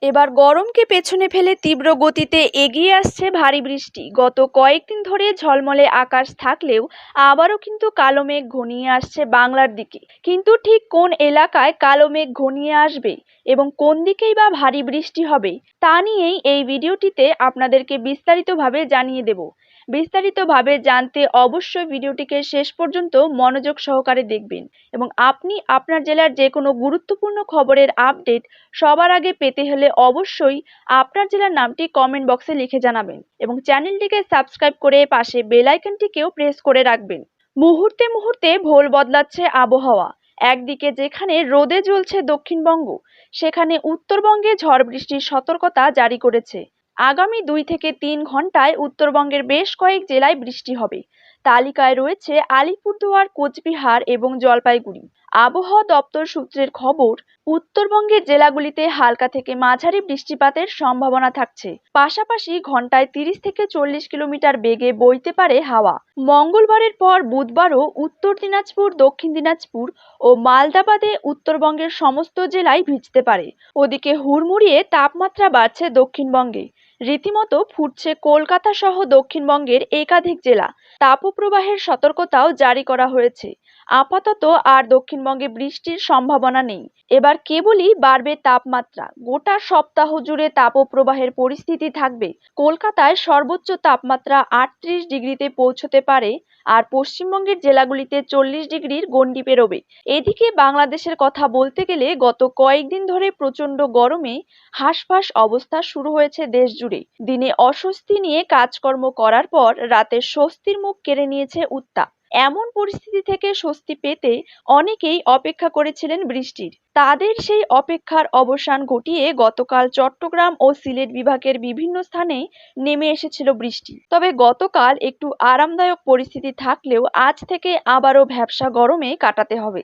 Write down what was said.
এবার গরমকে পেছনে ফেলে তীব্র গতিতে এগিয়ে আসছে ভারী বৃষ্টি। গত কয়েকদিন ধরে ঝলমলে আকাশ থাকলেও আবারও কিন্তু কালো মেঘ ঘনিয়ে আসছে বাংলার দিকে। কিন্তু ঠিক কোন এলাকায় কালো মেঘ ঘনিয়ে আসবে এবং কোন দিকেই বা ভারী বৃষ্টি হবে তা নিয়েই এই ভিডিওটিতে আপনাদেরকে বিস্তারিতভাবে জানিয়ে দেব। বিস্তারিতভাবে জানতে অবশ্যই ভিডিওটিকে শেষ পর্যন্ত মনোযোগ সহকারে দেখবেন এবং আপনি আপনার জেলার যে কোনো গুরুত্বপূর্ণ খবরের আপডেট সবার আগে পেতে হলে অবশ্যই আপনার জেলার নামটি কমেন্ট বক্সে লিখে জানাবেন এবং চ্যানেলটিকে সাবস্ক্রাইব করে পাশে বেল আইকনটিকেও প্রেস করে রাখবেন। মুহূর্তে মুহূর্তে ভোল বদলাচ্ছে আবহাওয়া। একদিকে যেখানে রোদে জ্বলছে দক্ষিণবঙ্গ, সেখানে উত্তরবঙ্গে ঝড় বৃষ্টির সতর্কতা জারি করেছে। আগামী 2 থেকে 3 ঘন্টায় উত্তরবঙ্গের বেশ কয়েক জেলায় বৃষ্টি হবে। তালিকায় রয়েছে আলিপুরদুয়ার, কোচবিহার এবং জলপাইগুড়ি। আবহাওয়া দপ্তর সূত্রের খবর, উত্তরবঙ্গের জেলাগুলিতে হালকা থেকে মাঝারি বৃষ্টিপাতের সম্ভাবনা থাকছে। পাশাপাশি ঘন্টায় 30 থেকে 40 কিলোমিটার বেগে বইতে পারে হাওয়া। মঙ্গলবারের পর বুধবারও উত্তর দিনাজপুর, দক্ষিণ দিনাজপুর ও মালদা বাদে উত্তরবঙ্গের সমস্ত জেলায় ভিজতে পারে। ওদিকে হুড়মুড়িয়ে তাপমাত্রা বাড়ছে দক্ষিণবঙ্গে। রীতিমতো ফুটছে কলকাতা সহ দক্ষিণবঙ্গের একাধিক জেলা। তাপপ্রবাহের সতর্কতাও জারি করা হয়েছে। আপাতত আর দক্ষিণবঙ্গে বৃষ্টির সম্ভাবনা নেই। এবার কেবলই বাড়বে তাপমাত্রা। গোটা সপ্তাহ জুড়ে তাপপ্রবাহের পরিস্থিতি থাকবে। কলকাতায় সর্বোচ্চ তাপমাত্রা 38 ডিগ্রিতে পৌঁছতে পারে, আর পশ্চিমবঙ্গের জেলাগুলিতে 40 ডিগ্রির গণ্ডি পেরোবে। এদিকে বাংলাদেশের কথা বলতে গেলে গত কয়েকদিন ধরে প্রচণ্ড গরমে হাঁসফাঁস অবস্থা শুরু হয়েছে দেশ জুড়ে। দিনে অস্বস্তি নিয়ে কাজকর্ম করার পর রাতে স্বস্তির মুখ কেড়ে নিয়েছে উত্তাপ। এমন পরিস্থিতি থেকে স্বস্তি পেতে অনেকেই অপেক্ষা করেছিলেন বৃষ্টির। তাদের সেই অপেক্ষার অবসান ঘটিয়ে গতকাল চট্টগ্রাম ও সিলেট বিভাগের বিভিন্ন স্থানে নেমে এসেছিল বৃষ্টি। তবে গতকাল একটু আরামদায়ক পরিস্থিতি থাকলেও আজ থেকে আবারও ভ্যাপসা গরমে কাটাতে হবে।